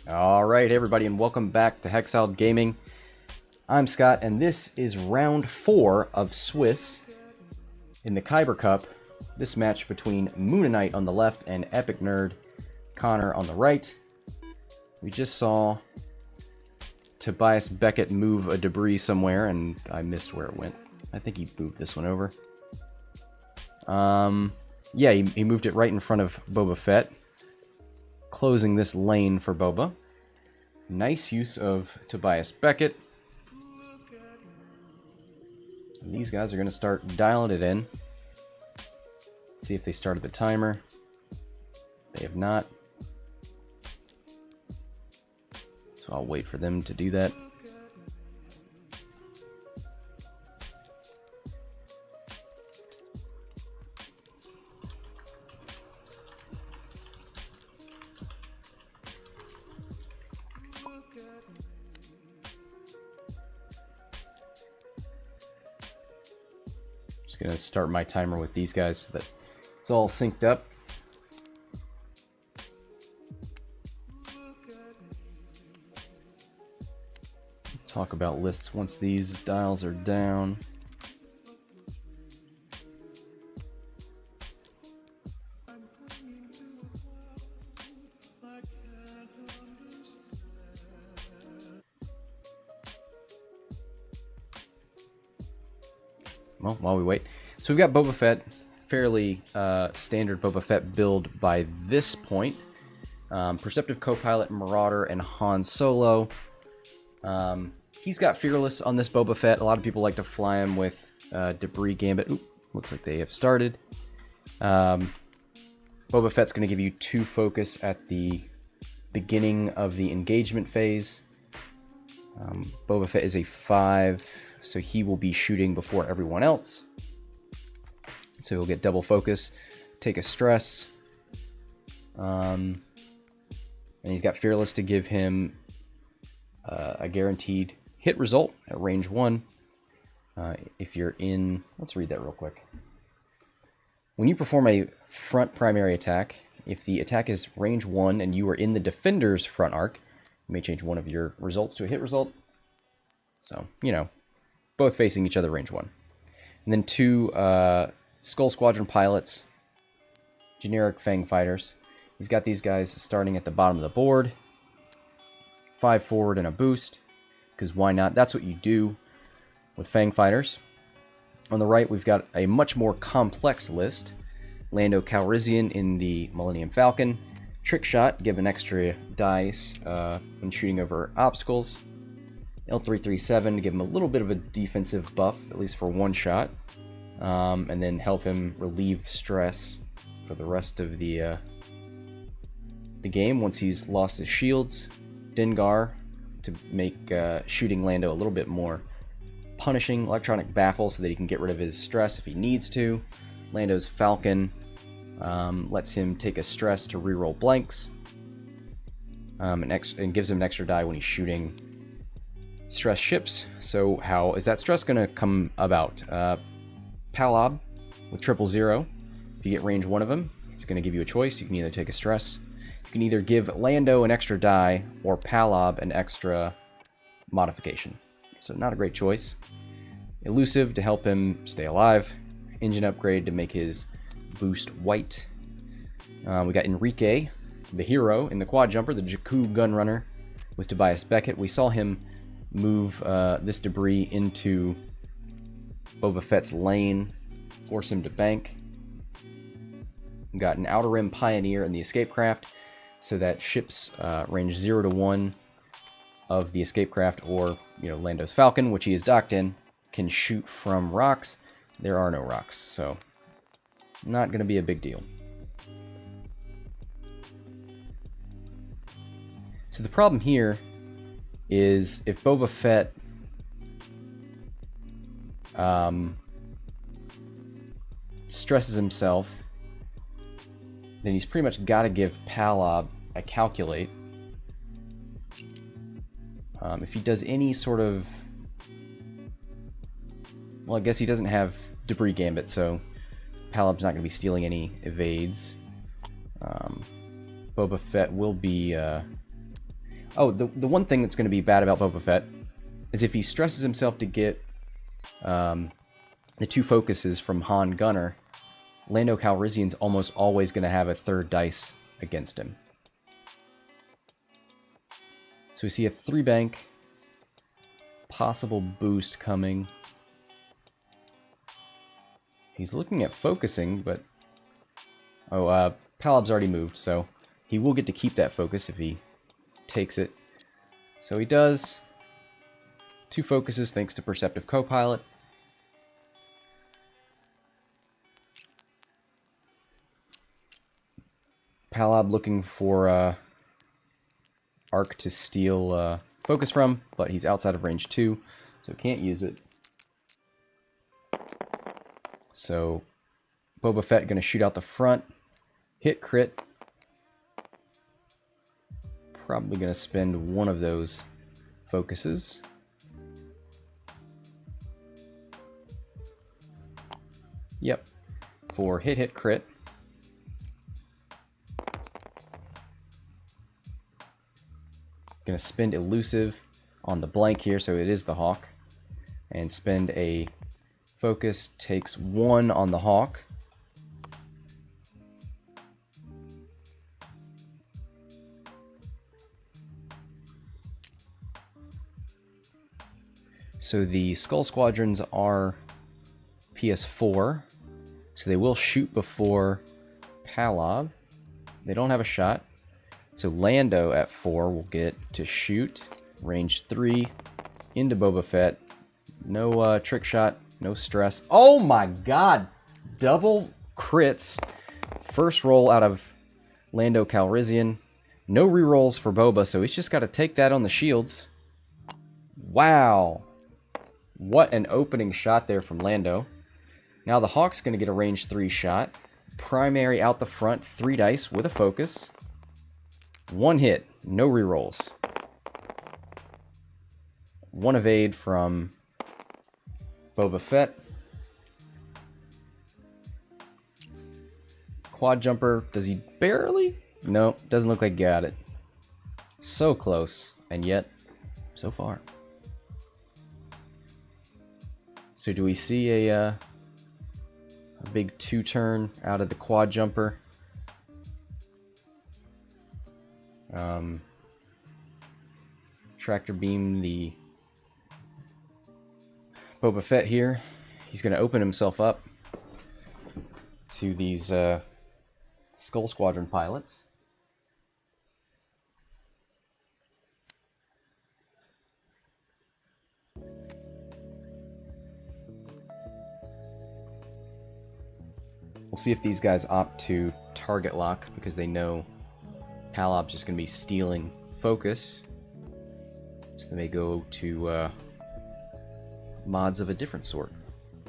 Alright everybody, and welcome back to Hexiled Gaming. I'm Scott, and this is round 4 of Swiss in the Kyber Cup. This match between M00ninite on the left and EpicNerd Connor on the right. We just saw Tobias Beckett move a debris somewhere, and I missed where it went. I think he moved this one over. Yeah, he moved it right in front of Boba Fett, closing this lane for Boba. Nice use of Tobias Beckett. And these guys are going to start dialing it in. See if they started the timer. They have not. So I'll wait for them to do that. Just gonna start my timer with these guys so that it's all synced up. Talk about lists once these dials are down. Well, while we wait. So we've got Boba Fett, fairly standard Boba Fett build by this point. Perceptive Co-Pilot, Marauder, and Han Solo. He's got Fearless on this Boba Fett. A lot of people like to fly him with Debris Gambit. Oop, looks like they have started. Boba Fett's going to give you 2 focus at the beginning of the engagement phase. Boba Fett is a 5, so he will be shooting before everyone else. So he'll get double focus, take a stress. And he's got Fearless to give him a guaranteed hit result at range 1. If you're in... Let's read that real quick. When you perform a front primary attack, if the attack is range 1 and you are in the defender's front arc, you may change one of your results to a hit result. So, you know, both facing each other range 1. And then 2 Skull Squadron pilots, generic Fang fighters. He's got these guys starting at the bottom of the board. 5 forward and a boost, because why not? That's what you do with Fang fighters. On the right, we've got a much more complex list. Lando Calrissian in the Millennium Falcon. Trick shot, give an extra dice when shooting over obstacles. L337 to give him a little bit of a defensive buff, at least for 1 shot. And then help him relieve stress for the rest of the game once he's lost his shields. Dengar to make shooting Lando a little bit more punishing. Electronic baffle so that he can get rid of his stress if he needs to. Lando's Falcon lets him take a stress to reroll blanks, and gives him an extra die when he's shooting stress ships. So how is that stress going to come about? Palob with 000. If you get range 1 of them, it's going to give you a choice. You can either take a stress. You can either give Lando an extra die or Palob an extra modification. So not a great choice. Elusive to help him stay alive. Engine upgrade to make his boost white. We got Enrique, the hero in the quad jumper, the Jakku Gunrunner with Tobias Beckett. We saw him move this debris into Boba Fett's lane, force him to bank. We got an Outer Rim Pioneer in the escape craft, so that ships range 0 to 1 of the escape craft, or Lando's Falcon, which he is docked in, can shoot from rocks. There are no rocks, so not going to be a big deal. So the problem here is if Boba Fett stresses himself, then he's pretty much got to give Palob a calculate. If he does any sort of... Well, I guess he doesn't have Debris Gambit, so Palob's not going to be stealing any evades. Boba Fett will be Oh, the one thing that's going to be bad about Boba Fett is if he stresses himself to get the 2 focuses from Han Gunner, Lando Calrissian's almost always going to have a 3rd dice against him. So we see a 3 bank, possible boost coming. He's looking at focusing, but... Oh, Palob's already moved, so he will get to keep that focus if he takes it. So he does. 2 focuses thanks to Perceptive Copilot. Palob looking for arc to steal focus from, but he's outside of range 2, so can't use it. So Boba Fett going to shoot out the front, hit crit. Probably going to spend one of those focuses. Yep, for hit crit. Going to spend elusive on the blank here, so it is the Hawk. And spend a focus, takes 1 on the Hawk. So the Skull Squadrons are PS4, so they will shoot before Palob. They don't have a shot. So Lando at 4 will get to shoot. Range 3 into Boba Fett. No trick shot, no stress. Oh my god! Double crits. First roll out of Lando Calrissian. No rerolls for Boba, so he's just got to take that on the shields. Wow! What an opening shot there from Lando. Now the Hawk's going to get a range 3 shot. Primary out the front, 3 dice with a focus. 1 hit, no rerolls. 1 evade from Boba Fett. Quad jumper, does he barely? No, doesn't look like he got it. So close, and yet, so far. So do we see a big 2-turn out of the quad jumper? Tractor beam the Boba Fett here. He's going to open himself up to these Skull Squadron pilots. We'll see if these guys opt to target lock because they know Palob's just going to be stealing focus. So they may go to mods of a different sort.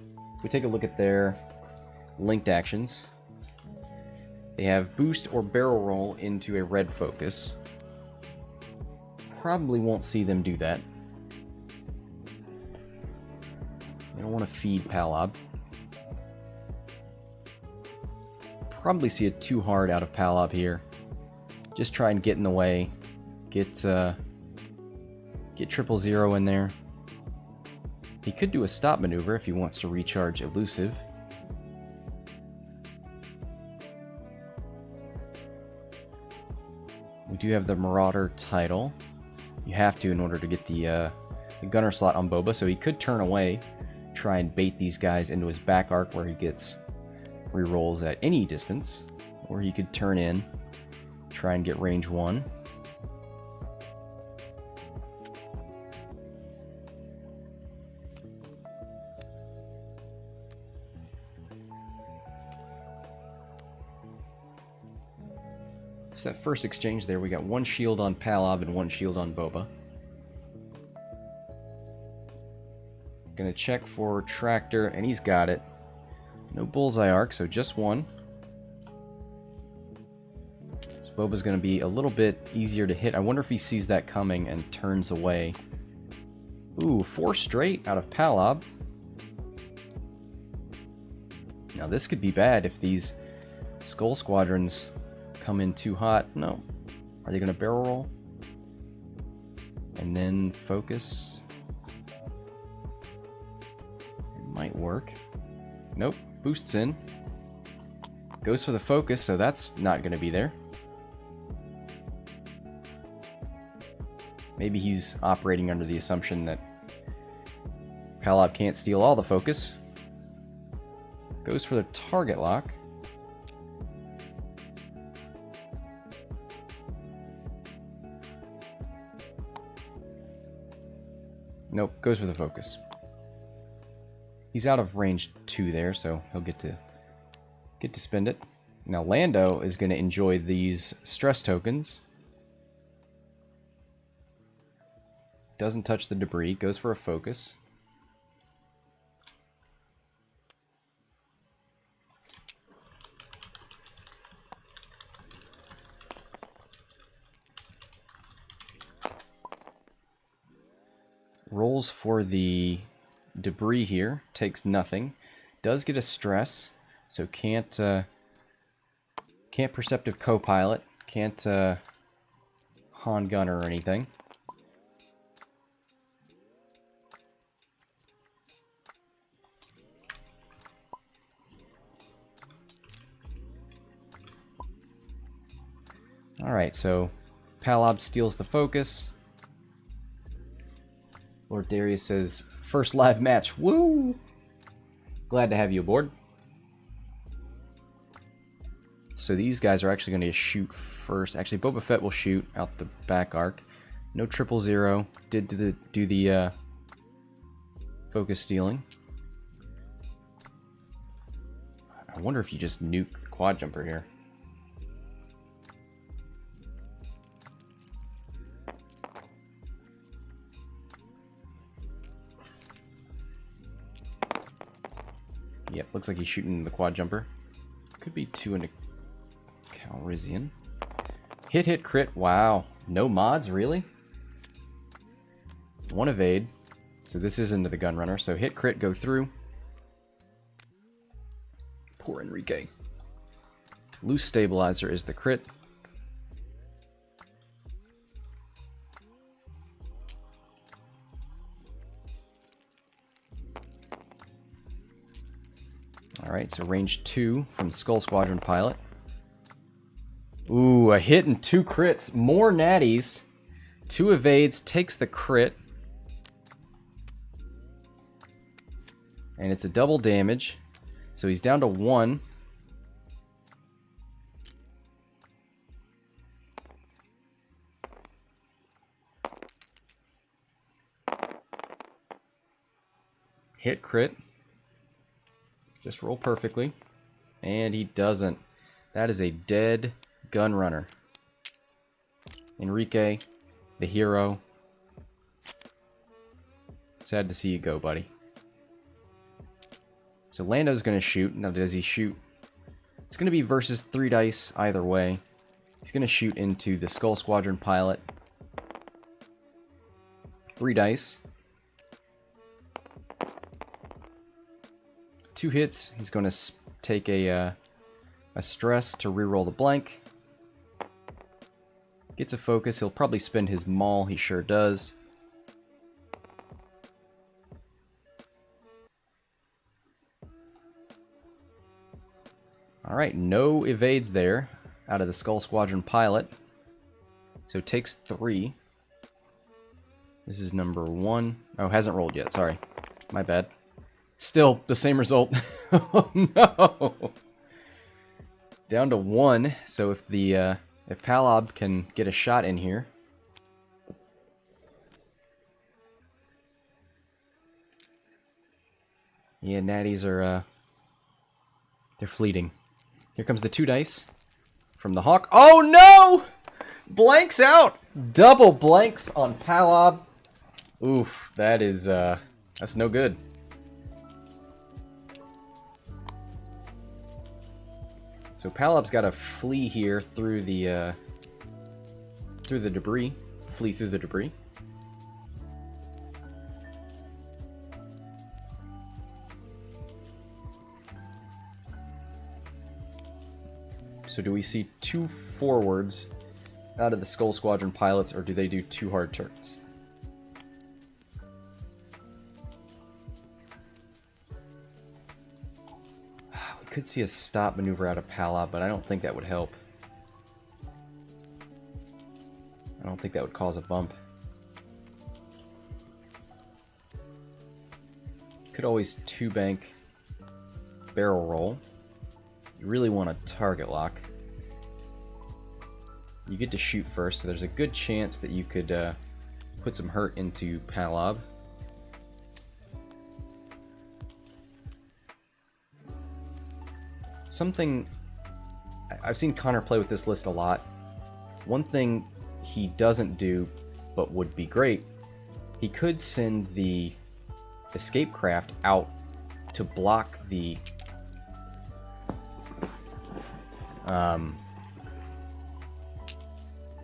If we take a look at their linked actions, they have boost or barrel roll into a red focus. Probably won't see them do that. They don't want to feed Palob. Probably see it too hard out of Palob here. Just try and get in the way. Get 000 in there. He could do a stop maneuver if he wants to recharge elusive. We do have the Marauder title. You have to in order to get the gunner slot on Boba, so he could turn away, try and bait these guys into his back arc where he gets rerolls at any distance, or he could turn in, try and get range 1. So that first exchange there, we got 1 shield on Palob and 1 shield on Boba. Gonna check for Tractor, and he's got it. No bullseye arc, so just 1. So Boba's going to be a little bit easier to hit. I wonder if he sees that coming and turns away. Ooh, 4 straight out of Palob. Now this could be bad if these Skull Squadrons come in too hot. No. Are they going to barrel roll? And then focus. It might work. Nope. Boosts in. Goes for the focus, so that's not going to be there. Maybe he's operating under the assumption that Palob can't steal all the focus. Goes for the target lock. Nope, goes for the focus. He's out of range 2 there, so he'll get to spend it. Now Lando is going to enjoy these stress tokens. Doesn't touch the debris, goes for a focus. Rolls for the debris here, takes nothing. Does get a stress, so can't perceptive co-pilot, can't Han gunner or anything. Alright, so Palob steals the focus. Lord Darius says, first live match. Woo! Glad to have you aboard. So these guys are actually going to shoot first. Actually, Boba Fett will shoot out the back arc. No 000. Did do the focus stealing. I wonder if you just nuke the quad jumper here. Yep, looks like he's shooting the quad jumper. Could be 2 into Calrissian. Hit, crit. Wow. No mods, really? 1 evade. So this is into the Gunrunner. So hit, crit, go through. Poor Enrique. Loose stabilizer is the crit. Alright, so range 2 from Skull Squadron pilot. Ooh, a hit and 2 crits. More natties. 2 evades, takes the crit. And it's a double damage. So he's down to 1. Hit crit. Just roll perfectly. And he doesn't. That is a dead Gunrunner. Enrique, the hero. Sad to see you go, buddy. So Lando's going to shoot. Now, does he shoot? It's going to be versus 3 dice either way. He's going to shoot into the Skull Squadron pilot. 3 dice. 2 hits. He's going to take a stress to reroll the blank. Gets a focus. He'll probably spend his maul. He sure does. Alright, no evades there out of the Skull Squadron pilot. So takes 3. This is number 1. Oh, hasn't rolled yet. Sorry. My bad. Still the same result. Oh no! Down to 1. So if Palob can get a shot in here. Yeah, natties are they're fleeting. Here comes the 2 dice from the Hawk. Oh no! Blanks out! Double blanks on Palob. Oof, that is that's no good. So Palob's got to flee here through the debris. Flee through the debris. So do we see 2 forwards out of the Skull Squadron pilots, or do they do 2 hard turns? could see a stop maneuver out of Palob, but I don't think that would help. I don't think that would cause a bump. Could always 2-bank barrel roll. You really want a target lock. You get to shoot first, so there's a good chance that you could put some hurt into Palob. Something I've seen Connor play with this list a lot. One thing he doesn't do, but would be great, he could send the escape craft out to block the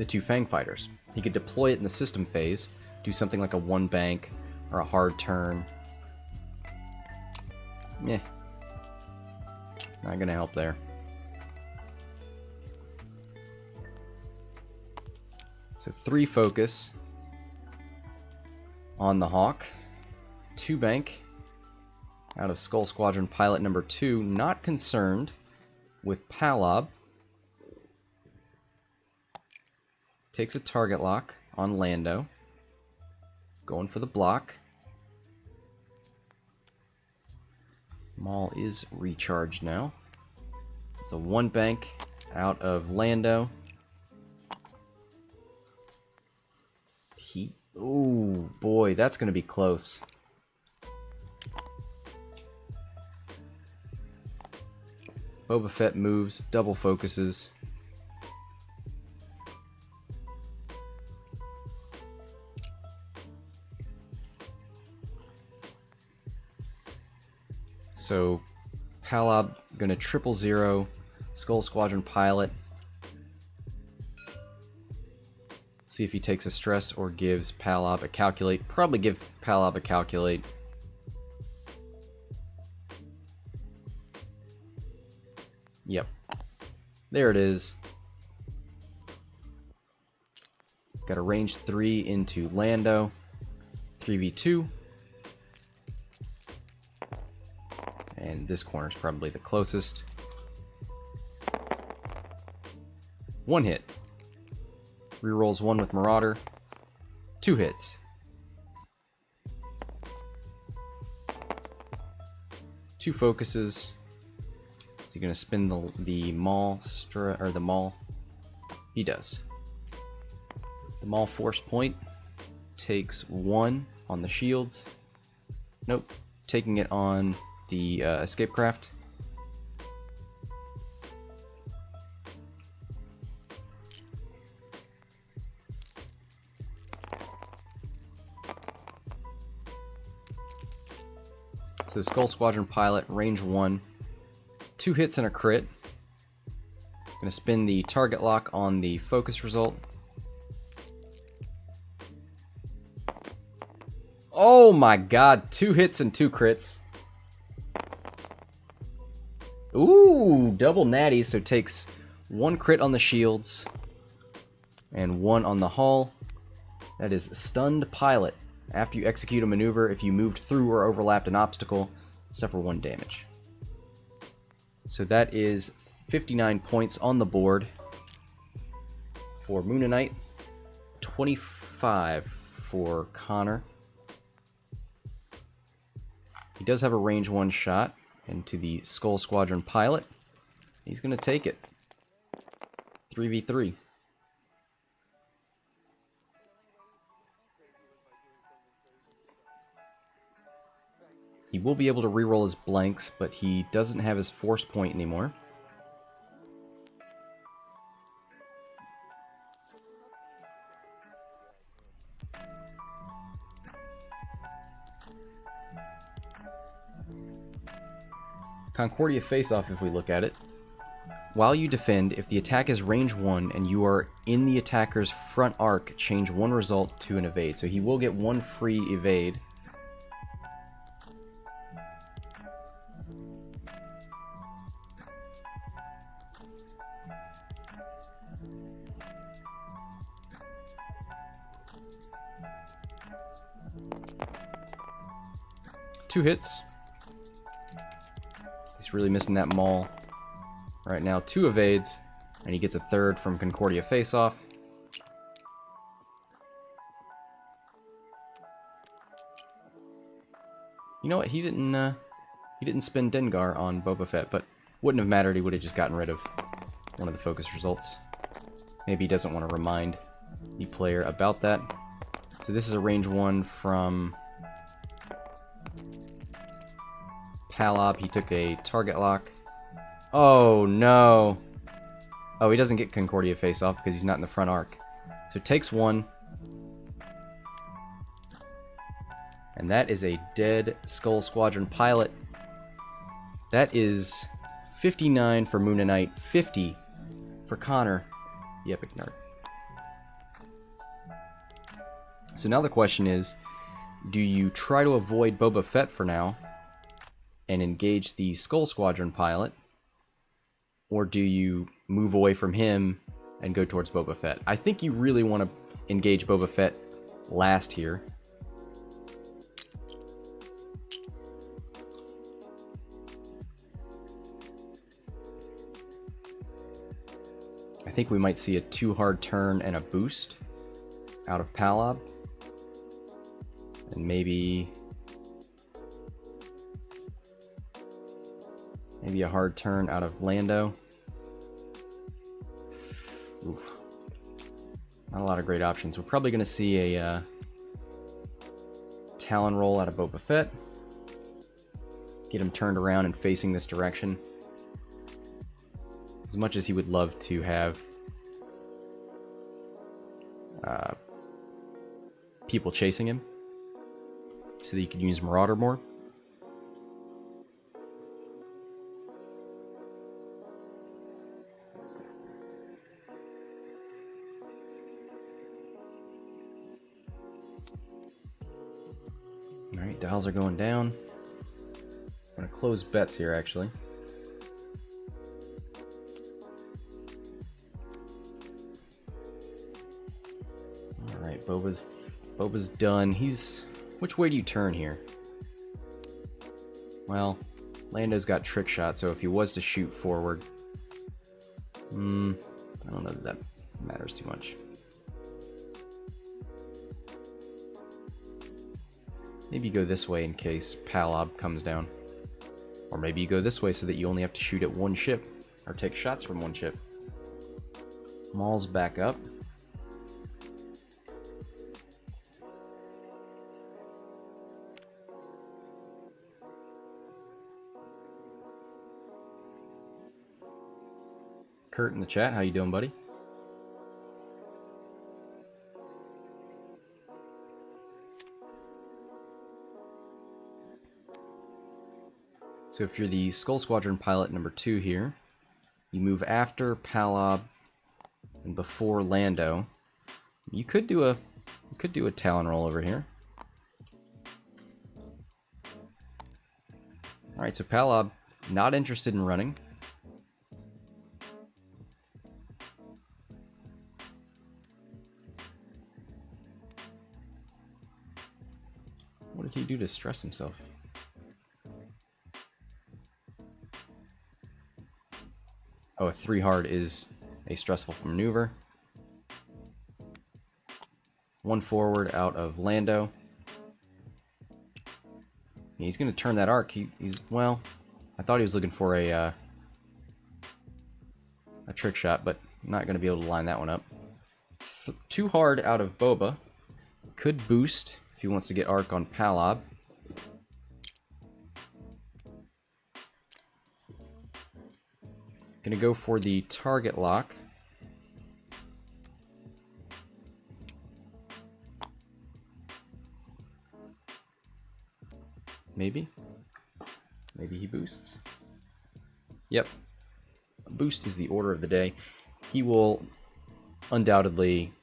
two Fang fighters. He could deploy it in the system phase, do something like a 1-bank or a hard turn. Yeah, not gonna help there. So 3 focus on the Hawk. 2-bank out of Skull Squadron pilot number 2. Not concerned with Palob. Takes a target lock on Lando. Going for the block. Maul is recharged now. So 1-bank out of Lando. Ooh, boy, that's going to be close. Boba Fett moves, double focuses. So, Palob gonna 000 Skull Squadron pilot. See if he takes a stress or gives Palob a calculate. Probably give Palob a calculate. Yep. There it is. Got a range 3 into Lando. 3v2. And this corner is probably the closest. 1 hit. Rerolls 1 with Marauder. 2 hits. 2 focuses. Is he going to spin the Maul or the Maul? He does. The Maul force point takes 1 on the shields. Nope. Taking it on the escape craft. So the Skull Squadron pilot, range 1, 2 hits and a crit. Gonna spin the target lock on the focus result. Oh my god, 2 hits and 2 crits. Ooh, double natty, so takes 1 crit on the shields and 1 on the hull. That is stunned pilot. After you execute a maneuver, if you moved through or overlapped an obstacle, suffer 1 damage. So that is 59 points on the board for M00ninite, 25 for Connor. He does have a range 1 shot into the Skull Squadron pilot. He's going to take it. 3v3. He will be able to reroll his blanks, but he doesn't have his force point anymore. Concordia face-off, if we look at it. While you defend, if the attack is range 1 and you are in the attacker's front arc, change 1 result to an evade. So he will get 1 free evade. Two hits. He's He's really missing that maul. Right now, 2 evades, and he gets a 3rd from Concordia face-off. You know what? He didn't spend Dengar on Boba Fett, but wouldn't have mattered. He would have just gotten rid of one of the focus results. Maybe he doesn't want to remind the player about that. So this is a range 1 from Palob. He took a target lock. Oh no! Oh, he doesn't get Concordia face-off because he's not in the front arc. So it takes 1. And that is a dead Skull Squadron pilot. That is 59 for M00ninite, 50 for Connor, the EpicNerd. So now the question is, do you try to avoid Boba Fett for now and engage the Skull Squadron pilot, or do you move away from him and go towards Boba Fett? I think you really want to engage Boba Fett last here. I think we might see a 2-hard turn and a boost out of Palob. And maybe a hard turn out of Lando. Oof. Not a lot of great options. We're probably going to see a Talon roll out of Boba Fett. Get him turned around and facing this direction. As much as he would love to have people chasing him so that you could use Marauder more. Alright, dials are going down. I'm going to close bets here actually. Alright, Boba's done. Which way do you turn here? Well, Lando's got trick shot, so if he was to shoot forward, I don't know that matters too much. Maybe you go this way in case Palob comes down. Or maybe you go this way so that you only have to shoot at 1 ship, or take shots from 1 ship. Maul's back up. Kurt in the chat, how you doing, buddy? So if you're the Skull Squadron pilot number 2 here, you move after Palob and before Lando. You could do a Talon roll over here. All right, so Palob not interested in running. What did he do to stress himself? Oh, a 3 hard is a stressful maneuver. 1 forward out of Lando. Yeah, he's going to turn that arc. Well, I thought he was looking for a trick shot, but not going to be able to line that one up. 2 hard out of Boba. Could boost if he wants to get arc on Palob. Gonna go for the target lock. Maybe he boosts. Yep. Boost is the order of the day. He will undoubtedly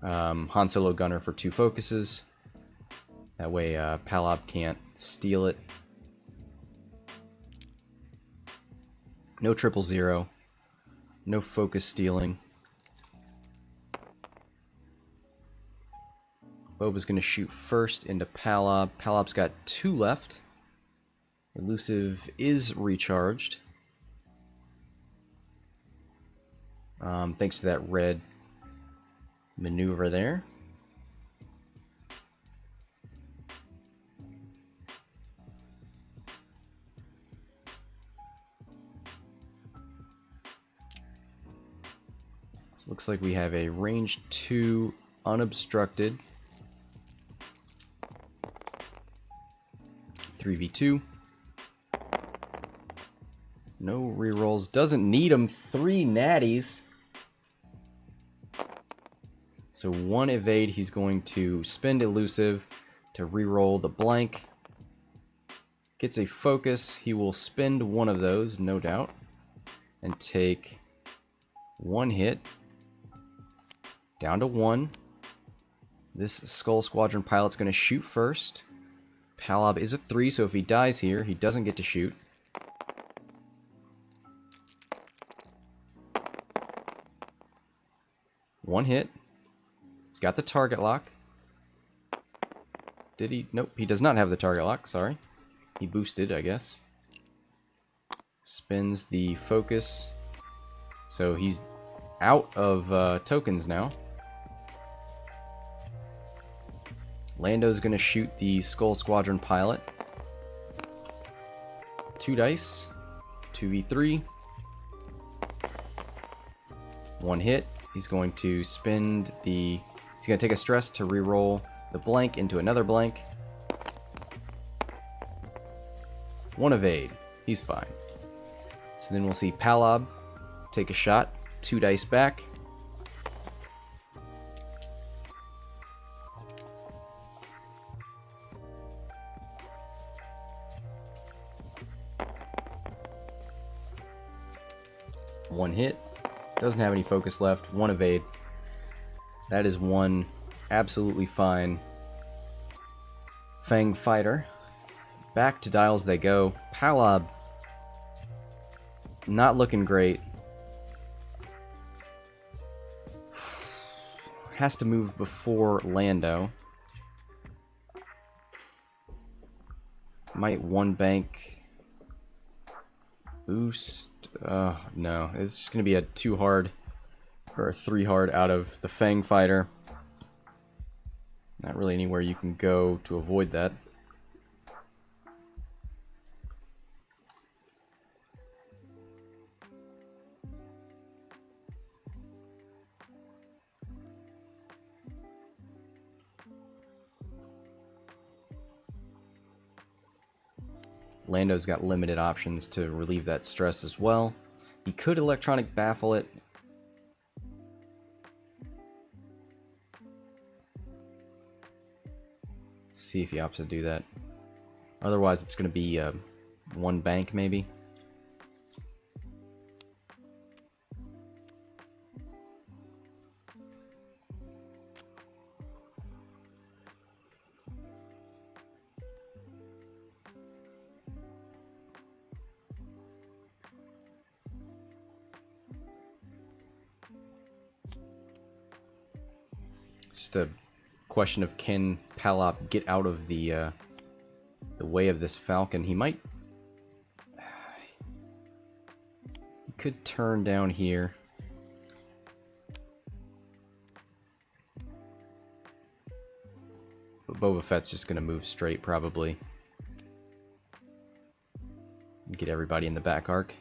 Han Solo Gunner for 2 focuses. That way Palob can't steal it. No 000. No focus stealing. Boba's going to shoot first into Palob. Palob's got 2 left. Elusive is recharged. Thanks to that red maneuver there. So looks like we have a range 2 unobstructed 3v2. No rerolls. Doesn't need them. 3 natties. So 1 evade. He's going to spend elusive to reroll the blank. Gets a focus. He will spend 1 of those, no doubt, and take 1 hit. Down to 1. This Skull Squadron pilot's going to shoot first. Palob is a 3, so if he dies here, he doesn't get to shoot. One hit. He's got the target lock. Did he? Nope, he does not have the target lock, sorry. He boosted, I guess. Spins the focus. So he's out of tokens now. Lando's going to shoot the Skull Squadron pilot. 2 dice. 2v3. 1 hit. He's going to spend the... He's going to take a stress to reroll the blank into another blank. 1 evade. He's fine. So then we'll see Palob take a shot. 2 dice back. One hit. Doesn't have any focus left. 1 evade. That is 1 absolutely fine Fang fighter. Back to dials they go. Palob not looking great. Has to move before Lando. Might 1 bank boost. No, it's just gonna be a 2 hard or a 3 hard out of the Fang fighter. Not really anywhere you can go to avoid that. Lando's got limited options to relieve that stress as well. He could electronic baffle it. See if he opts to do that. Otherwise, it's going to be 1 bank maybe. Just a question of, can Palob get out of the way of this Falcon? He might... He could turn down here. But Boba Fett's just going to move straight, probably. Get everybody in the back arc.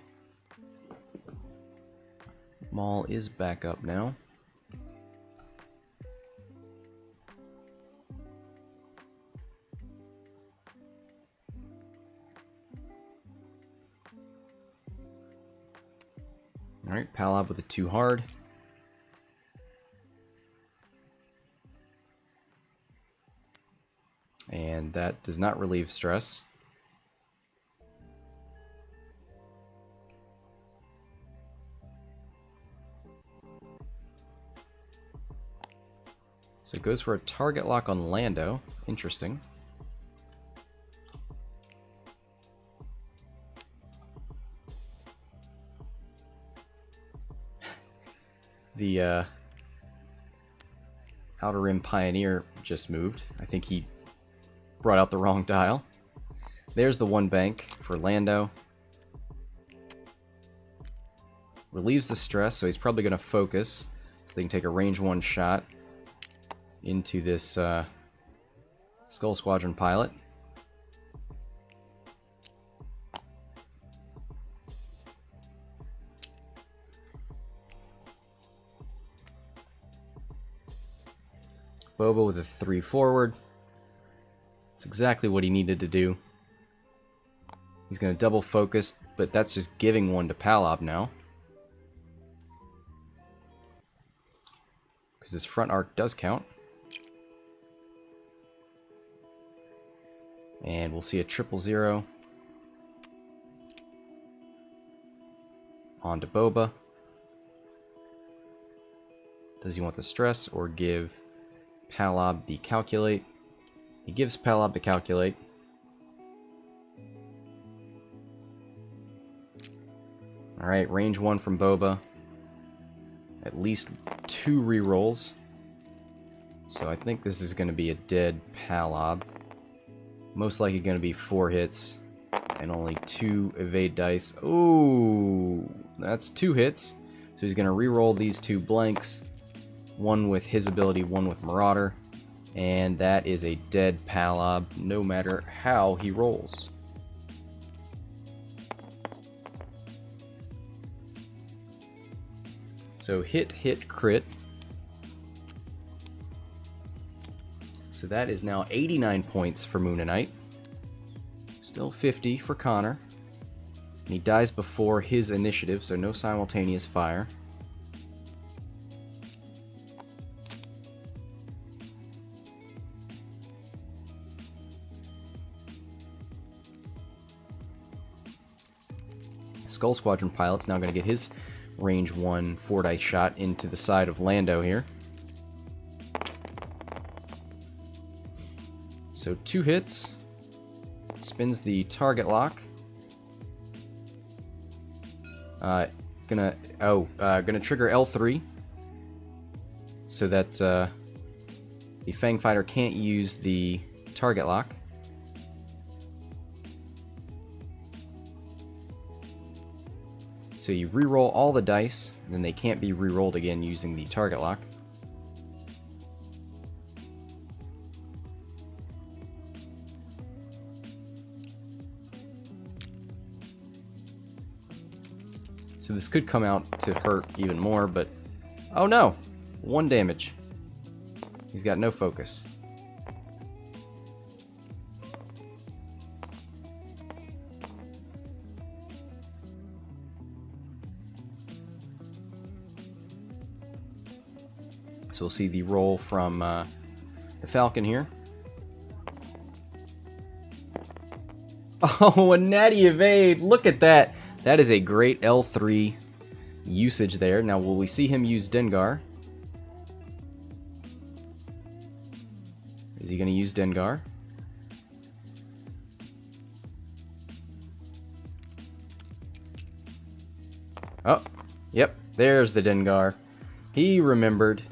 Maul is back up now. Alright, Palob with a 2 hard. And that does not relieve stress. So it goes for a target lock on Lando. Interesting. The Outer Rim Pioneer just moved. I think he brought out the wrong dial. There's the one bank for Lando. Relieves the stress, so he's probably going to focus. So they can take a range 1 shot into this Skull Squadron pilot. Boba with a 3 forward. That's exactly what he needed to do. He's going to double focus, but that's just giving one to Palob now. Because his front arc does count. And we'll see a 000 onto Boba. Does he want the stress or give Palob the calculate? He gives Palob the calculate. Alright, range 1 from Boba. At least 2 rerolls. So I think this is going to be a dead Palob. Most likely going to be 4 hits and only 2 evade dice. Ooh, that's 2 hits. So he's going to reroll these 2 blanks. One with his ability, one with Marauder. And that is a dead Palob, no matter how he rolls. So hit, hit, crit. So that is now 89 points for M00ninite. Still 50 for Connor. And he dies before his initiative, so no simultaneous fire. Skull Squadron pilot's now going to get his range 1 4-dice shot into the side of Lando here. So 2 hits. Spins the target lock. Gonna trigger L3 so that the Fang Fighter can't use the target lock. So you reroll all the dice, and then they can't be rerolled again using the target lock. So this could come out to hurt even more, but... Oh no! 1 damage. He's got no focus. So we'll see the roll from the Falcon here. Oh, a natty evade! Look at that! That is a great L3 usage there. Now, will we see him use Dengar? Is he going to use Dengar? Oh, yep, there's the Dengar. He remembered.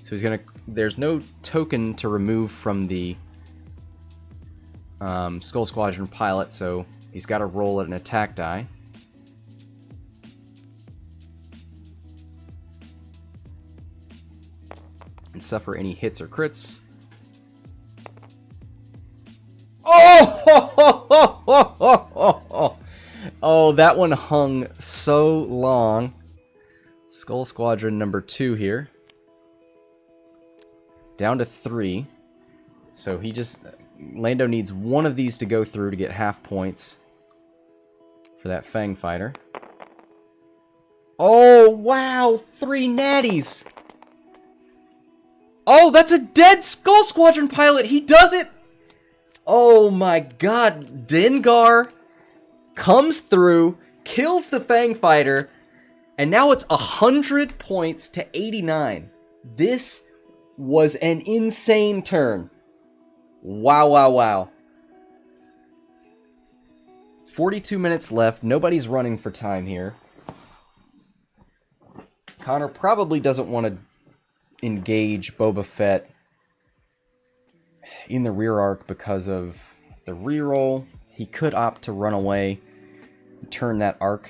So he's gonna. There's no token to remove from the Skull Squadron pilot, so he's got to roll at an attack die. And suffer any hits or crits. Oh! Oh, that one hung so long. Skull Squadron number 2 here. Down to 3. So he just... Lando needs one of these to go through to get half points for that Fang Fighter. Oh, wow! 3 natties! Oh, that's a dead Skull Squadron pilot! He does it! Oh my god. Dengar comes through, kills the Fang Fighter, and now it's 100 points to 89. This was an insane turn. Wow, wow, wow. 42 minutes left. Nobody's running for time here. Connor probably doesn't want to engage Boba Fett in the rear arc because of the reroll. He could opt to run away, turn that arc.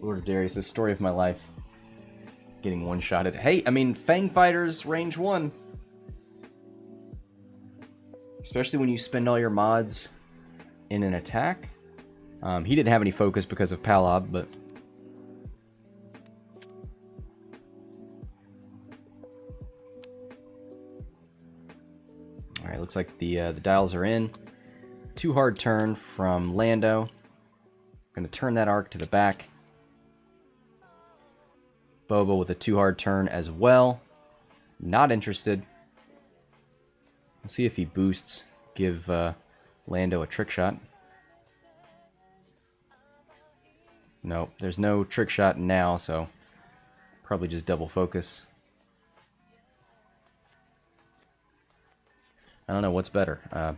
Lord of Darius, this story of my life. Getting one-shotted. Hey, I mean, Fang Fighters range 1. Especially when you spend all your mods in an attack. He didn't have any focus because of Palob, but... Alright, looks like the dials are in. 2 hard turn from Lando. Gonna turn that arc to the back. Boba with a 2 hard turn as well. Not interested. We'll see if he boosts. Give Lando a trick shot. Nope, there's no trick shot now, so probably just double focus. I don't know what's better.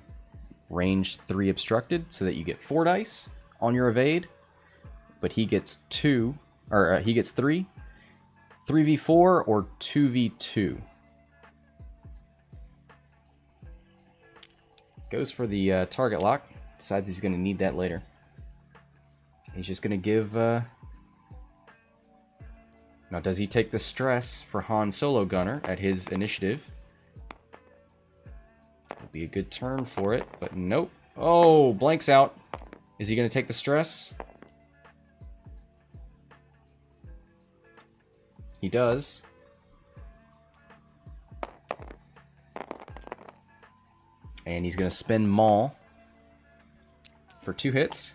Range 3 obstructed so that you get 4 dice on your evade, but he gets 2, or he gets 3. 3v4 or 2v2. Goes for the target lock. Decides he's going to need that later. He's just going to give... Now, does he take the stress for Han Solo Gunner at his initiative? Would be a good turn for it, but nope. Oh, blanks out. Is he going to take the stress? He does. And he's going to spin Maul for 2 hits.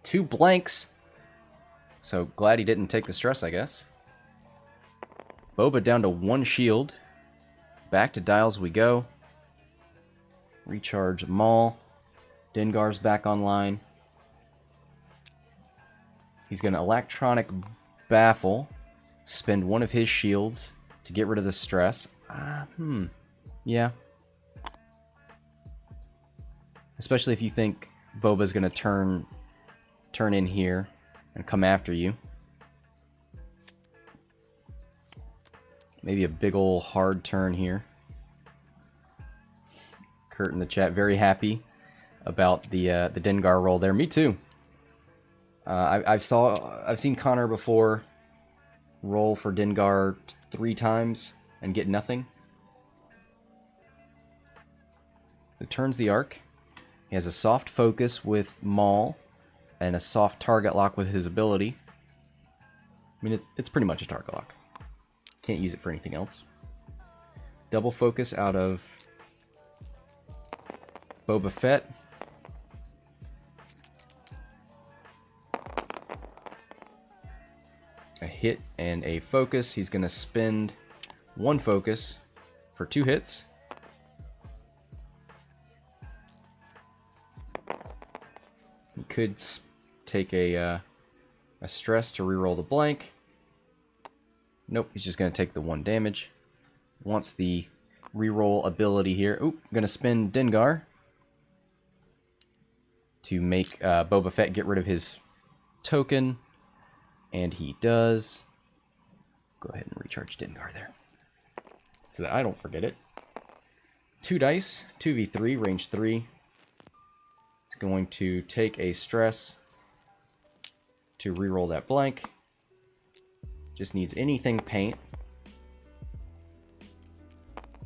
2 blanks. So glad he didn't take the stress, I guess. Boba down to 1 shield. Back to dials we go. Recharge Maul. Dengar's back online. He's going to electronic baffle. Spend 1 of his shields to get rid of the stress. Yeah. Especially if you think Boba's going to turn in here and come after you. Maybe a big ol' hard turn here. Kurt in the chat, very happy about the Dengar roll there. Me too. I've seen Connor before roll for Dengar 3 times and get nothing. So turns the arc. He has a soft focus with Maul and a soft target lock with his ability. I mean, it's pretty much a target lock. Can't use it for anything else. Double focus out of Boba Fett. A hit and a focus. He's going to spend 1 focus for 2 hits. He could take a stress to reroll the blank. Nope, he's just going to take the 1 damage. Wants the reroll ability here. Oop, going to spin Dengar to make Boba Fett get rid of his token. And he does. Go ahead and recharge Dengar there, so that I don't forget it. 2 dice, 2v3, range 3. It's going to take a stress to reroll that blank. Just needs anything paint.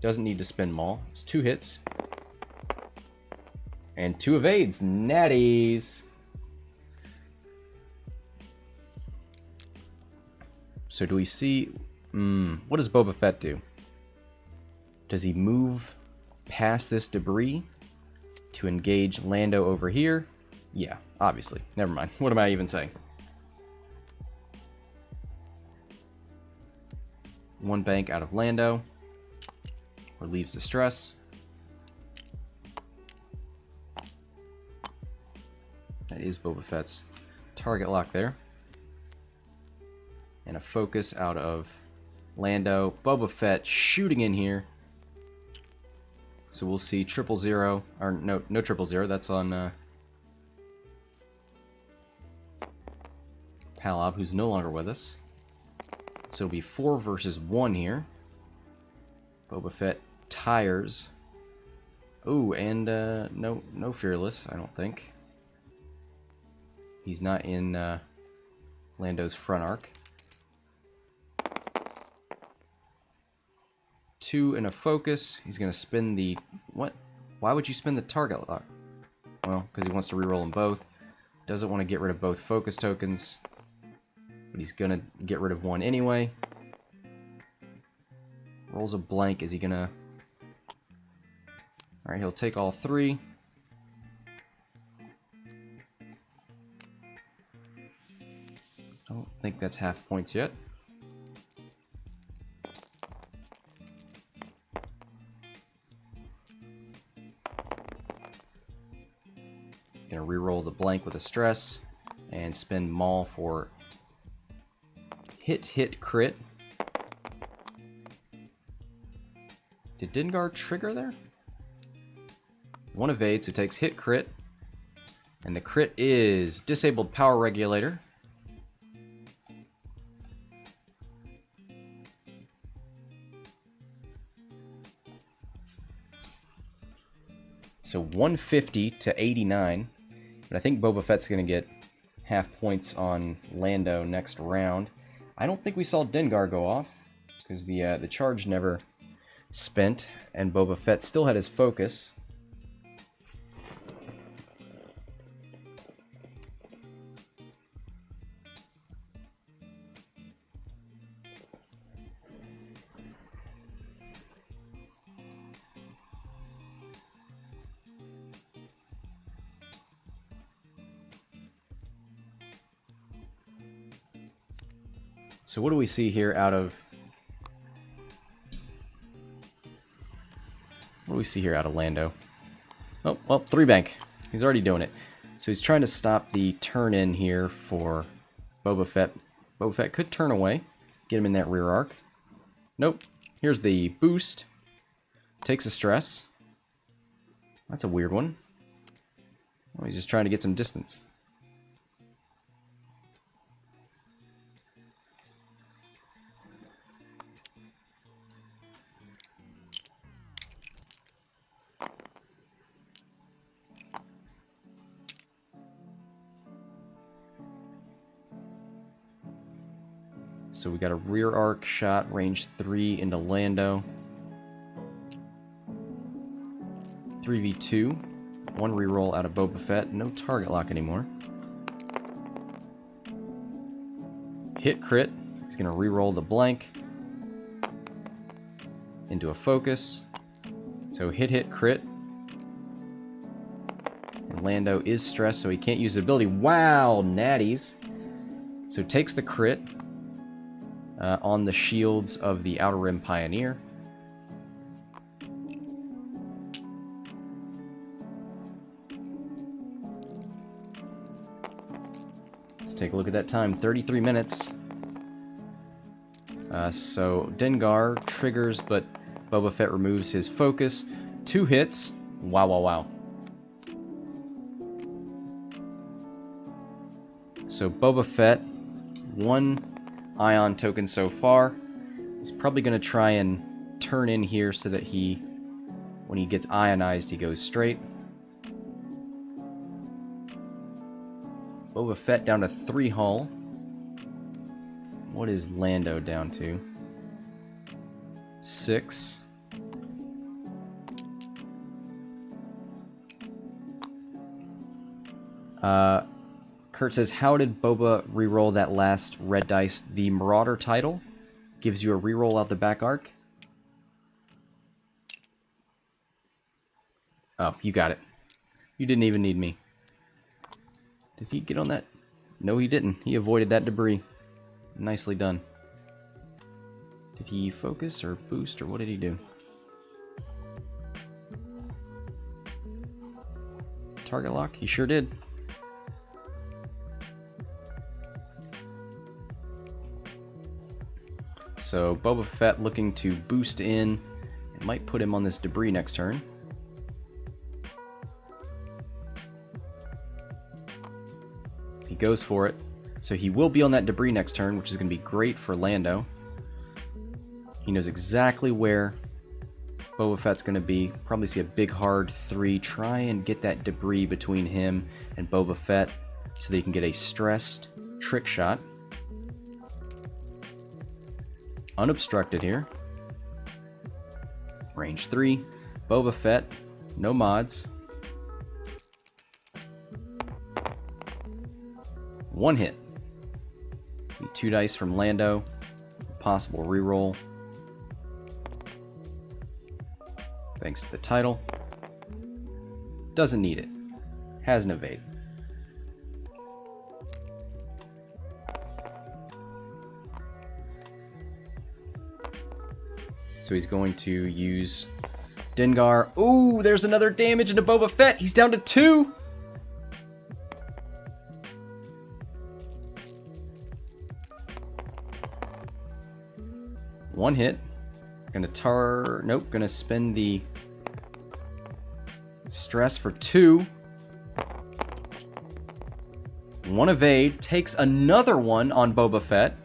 Doesn't need to spin Maul. It's 2 hits. And 2 evades. Natties. So do we see... what does Boba Fett do? Does he move past this debris to engage Lando over here? Yeah, obviously. Never mind. What am I even saying? 1 bank out of Lando. Relieves the stress. That is Boba Fett's target lock there. And a focus out of Lando. Boba Fett shooting in here. So we'll see 000, or no 000. That's on Palob, who's no longer with us. So it'll be 4 versus 1 here. Boba Fett tires. Ooh, and no Fearless, I don't think. He's not in Lando's front arc. 2 and a focus. He's going to spin the... What? Why would you spin the target lock? Well, because he wants to reroll them both. Doesn't want to get rid of both focus tokens. But he's going to get rid of one anyway. Rolls a blank. Is he going to... Alright, he'll take all 3. Don't think that's half points yet. Gonna reroll the blank with a stress and spin Maul for hit crit. Did Dengar trigger there? One evades, who takes hit crit. And the crit is disabled power regulator. So 150 to 89. But I think Boba Fett's going to get half points on Lando next round. I don't think we saw Dengar go off, because the charge never spent, and Boba Fett still had his focus. So what do we see here out of... What do we see here out of Lando? Oh, well, 3 bank. He's already doing it. So he's trying to stop the turn-in here for Boba Fett. Boba Fett could turn away, get him in that rear arc. Nope. Here's the boost. Takes a stress. That's a weird one. Oh, he's just trying to get some distance. So we got a rear arc shot, range 3 into Lando. 3v2. 1 reroll out of Boba Fett. No target lock anymore. Hit crit. He's going to reroll the blank into a focus. So hit crit. And Lando is stressed, so he can't use the ability. Wow, natties. So takes the crit. On the shields of the Outer Rim Pioneer. Let's take a look at that time, 33 minutes. So Dengar triggers, but Boba Fett removes his focus. 2 hits. Wow. So Boba Fett, 1 ion token so far. He's probably going to try and turn in here so that when he gets ionized, he goes straight. Boba Fett down to 3 hull. What is Lando down to? 6. Kurt says, how did Boba reroll that last red dice? The Marauder title gives you a reroll out the back arc. Oh, you got it. You didn't even need me. Did he get on that? No, he didn't. He avoided that debris. Nicely done. Did he focus or boost or what did he do? Target lock? He sure did. So Boba Fett looking to boost in. It might put him on this debris next turn. goes for it. So he will be on that debris next turn, which is going to be great for Lando. He knows exactly where Boba Fett's going to be. Probably see a big hard 3. Try and get that debris between him and Boba Fett so that he can get a stressed trick shot. Unobstructed here. Range 3. Boba Fett. No mods. 1 hit. 2 dice from Lando. Possible reroll. Thanks to the title. Doesn't need it. Has an evade. So he's going to use Dengar. Ooh, there's another damage into Boba Fett. He's down to 2. One hit. Gonna spend the stress for 2. 1 evade. Takes another one on Boba Fett.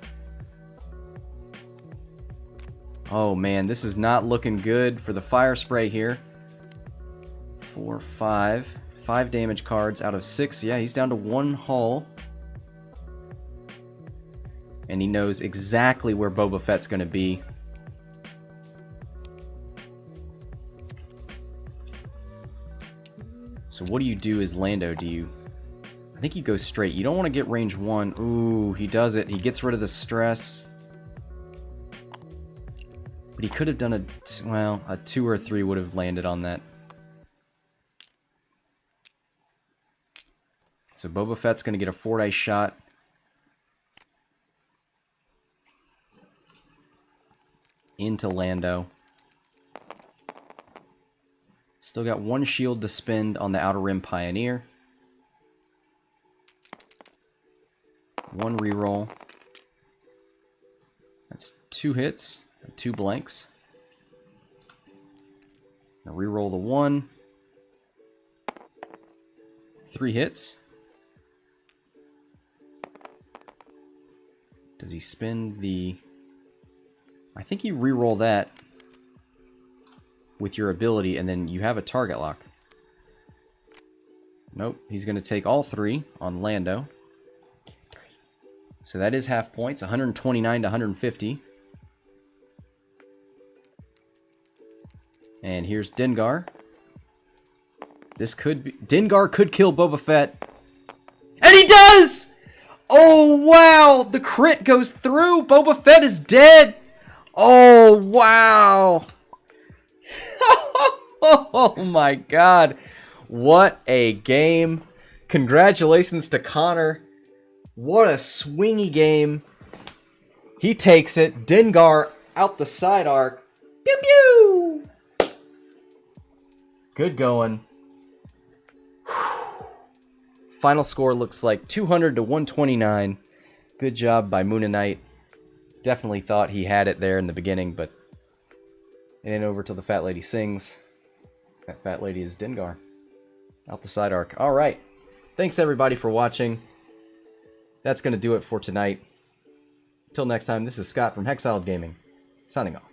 Oh man, this is not looking good for the fire spray here. 4, 5. 5 damage cards out of 6. Yeah, he's down to 1 hull. And he knows exactly where Boba Fett's going to be. So what do you do as Lando? I think you go straight. You don't want to get range 1. Ooh, he does it. He gets rid of the stress. But he could have done a 2 or 3 would have landed on that. So Boba Fett's going to get a 4 dice shot. Into Lando. Still got 1 shield to spend on the Outer Rim Pioneer. 1 reroll. That's 2 hits, 2 blanks. Now reroll the 1. 3 hits. Does he spend the... I think you reroll that with your ability, and then you have a target lock. Nope, he's going to take all 3 on Lando. So that is half points, 129 to 150. And here's Dengar. This could be... Dengar could kill Boba Fett. And he does! Oh, wow! The crit goes through! Boba Fett is dead! Oh, wow. Oh, my God. What a game. Congratulations to Connor. What a swingy game. He takes it. Dengar out the side arc. Pew, pew. Good going. Final score looks like 200 to 129. Good job by M00ninite. Definitely thought he had it there in the beginning, but it ain't over till the fat lady sings. That fat lady is Dengar. Out the side arc. Alright. Thanks everybody for watching. That's going to do it for tonight. Till next time, this is Scott from Hexiled Gaming, signing off.